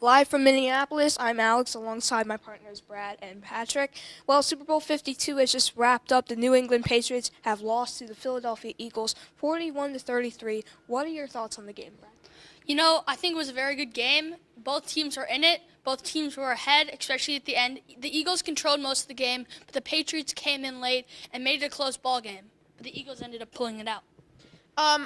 Live from Minneapolis, I'm Alex alongside my partners Brad and Patrick. Well, Super Bowl 52 has just wrapped up. The New England Patriots have lost to the Philadelphia Eagles 41 to 33. What are your thoughts on the game, Brad? I think it was a very good game. Both teams were in it. Both teams were ahead, especially at the end. The Eagles controlled most of the game, but the Patriots came in late and made it a close ball game. But the Eagles ended up pulling it out.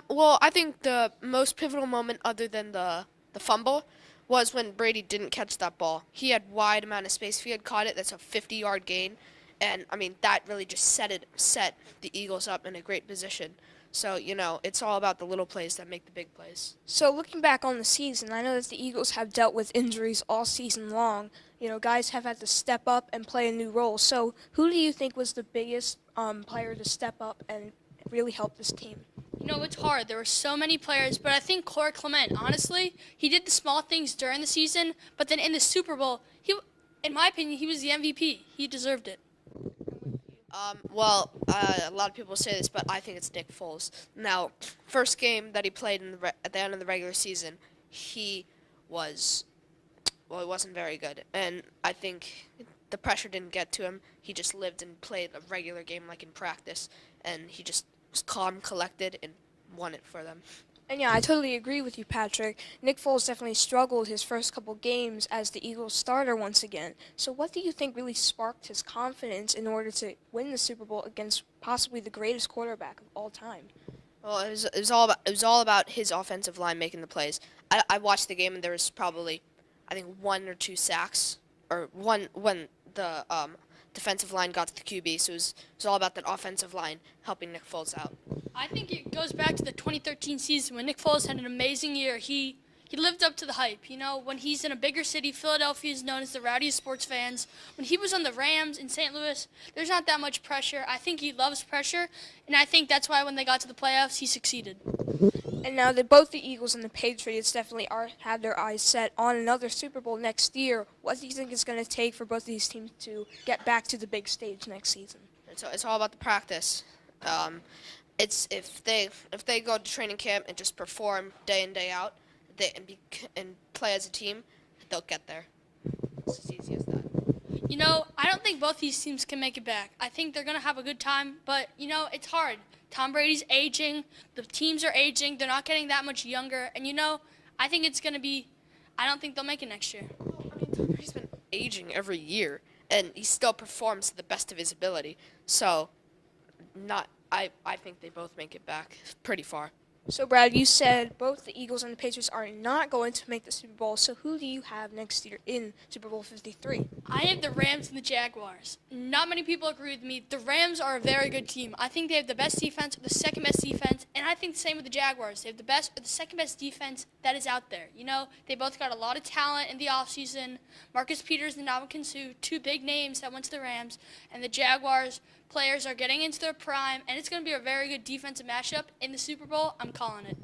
Well, I think the most pivotal moment, other than the fumble, was when Brady didn't catch that ball. He had wide amount of space. If he had caught it, that's a 50-yard gain, and I mean that really just set the Eagles up in a great position. So it's all about the little plays that make the big plays. So, looking back on the season, I know that the Eagles have dealt with injuries all season long. Guys have had to step up and play a new role. So, who do you think was the biggest player to step up and really help this team? It's hard. There were so many players, but I think Corey Clement, honestly, he did the small things during the season, but then in the Super Bowl, in my opinion, he was the MVP. He deserved it. A lot of people say this, but I think it's Nick Foles. Now, first game that he played at the end of the regular season, he was, he wasn't very good. And I think the pressure didn't get to him. He just lived and played a regular game like in practice, and he just was calm, collected, and won it for them. And yeah, I totally agree with you, Patrick. Nick Foles definitely struggled his first couple games as the Eagles starter once again. So what do you think really sparked his confidence in order to win the Super Bowl against possibly the greatest quarterback of all time? Well, it was all about his offensive line making the plays. I watched the game and there was probably, I think, one or two sacks, or one when the defensive line got to the QB. So it was all about that offensive line helping Nick Foles out. I think it goes back to the 2013 season when Nick Foles had an amazing year. He lived up to the hype. When he's in a bigger city, Philadelphia is known as the rowdiest sports fans. When he was on the Rams in St. Louis, there's not that much pressure. I think he loves pressure, and I think that's why when they got to the playoffs, he succeeded. And now that both the Eagles and the Patriots definitely have their eyes set on another Super Bowl next year, what do you think it's going to take for both of these teams to get back to the big stage next season? It's all about the practice. It's if they go to training camp and just perform day in day out, and play as a team, they'll get there. It's as easy as that. I don't think both these teams can make it back. I think they're going to have a good time, but, it's hard. Tom Brady's aging. The teams are aging. They're not getting that much younger. And, I think it's going to be – I don't think they'll make it next year. I mean, Tom Brady's been aging every year, and he still performs to the best of his ability. So, I think they both make it back pretty far. So, Brad, you said both the Eagles and the Patriots are not going to make the Super Bowl. So who do you have next year in Super Bowl 53? I have the Rams and the Jaguars. Not many people agree with me. The Rams are a very good team. I think they have the best defense, or the second best defense, and I think the same with the Jaguars. They have the best or the second best defense that is out there. They both got a lot of talent in the offseason. Marcus Peters and Ndamukong Suh, two big names that went to the Rams, and the Jaguars players are getting into their prime, and it's going to be a very good defensive matchup in the Super Bowl. I'm calling it.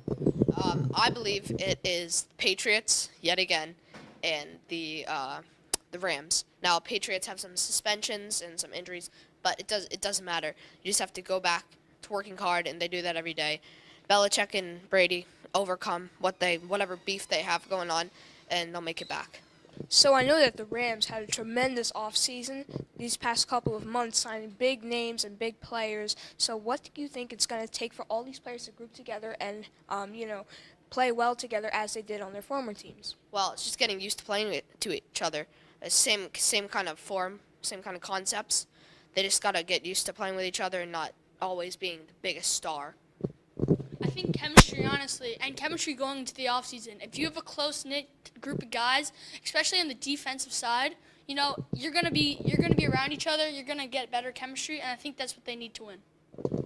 I believe it is the Patriots yet again, and the Rams. Now, Patriots have some suspensions and some injuries, but it doesn't matter. You just have to go back to working hard, and they do that every day. Belichick and Brady overcome whatever beef they have going on, and they'll make it back. So I know that the Rams had a tremendous offseason these past couple of months, signing big names and big players. So what do you think it's going to take for all these players to group together and, play well together as they did on their former teams? Well, it's just getting used to playing to each other. Same kind of form, same kind of concepts. They just got to get used to playing with each other and not always being the biggest star. I think chemistry, honestly, and chemistry going into the offseason. If you have a close-knit group of guys, especially on the defensive side, you're gonna be around each other. You're gonna get better chemistry, and I think that's what they need to win.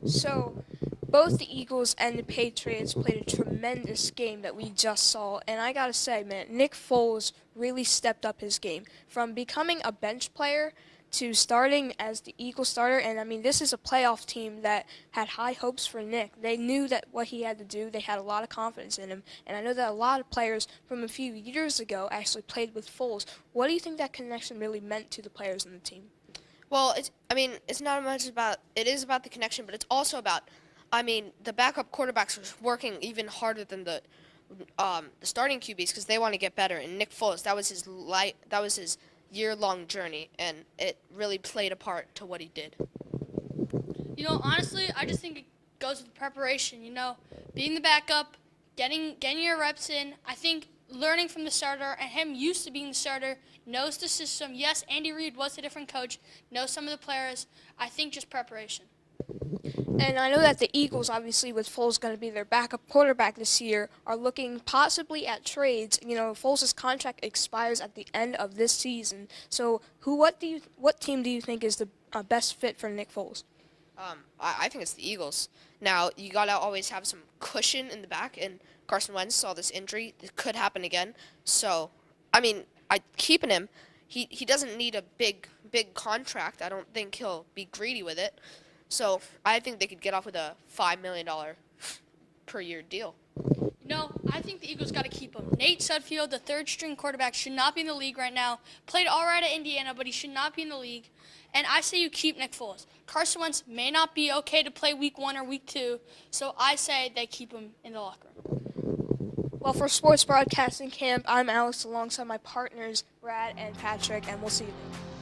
So both the Eagles and the Patriots played a tremendous game that we just saw, and I gotta say, man, Nick Foles really stepped up his game from becoming a bench player to starting as the Eagles starter. And I mean, this is a playoff team that had high hopes for Nick. They knew that what he had to do. They had a lot of confidence in him. And I know that a lot of players from a few years ago actually played with Foles. What do you think that connection really meant to the players in the team? Well, it's not much about, it is about the connection, but it's also about, the backup quarterbacks were working even harder than the the starting QBs because they want to get better. And Nick Foles, that was his year-long journey, and it really played a part to what he did. You know, honestly, I just think it goes with preparation. You know, being the backup, getting your reps in. I think learning from the starter and him used to being the starter, knows the system. Yes, Andy Reid was a different coach, knows some of the players. I think just preparation. And I know that the Eagles, obviously, with Foles going to be their backup quarterback this year, are looking possibly at trades. You know, Foles' contract expires at the end of this season. So, what team do you think is the best fit for Nick Foles? I think it's the Eagles. Now, you got to always have some cushion in the back, and Carson Wentz saw this injury. It could happen again. So, I mean, keeping him. He doesn't need a big contract. I don't think he'll be greedy with it. So, I think they could get off with a $5 million per year deal. No, I think the Eagles got to keep him. Nate Sudfeld, the third-string quarterback, should not be in the league right now. Played all right at Indiana, but he should not be in the league. And I say you keep Nick Foles. Carson Wentz may not be okay to play week 1 or week 2, so I say they keep him in the locker room. Well, for Sports Broadcasting Camp, I'm Alex alongside my partners, Brad and Patrick, and we'll see you later.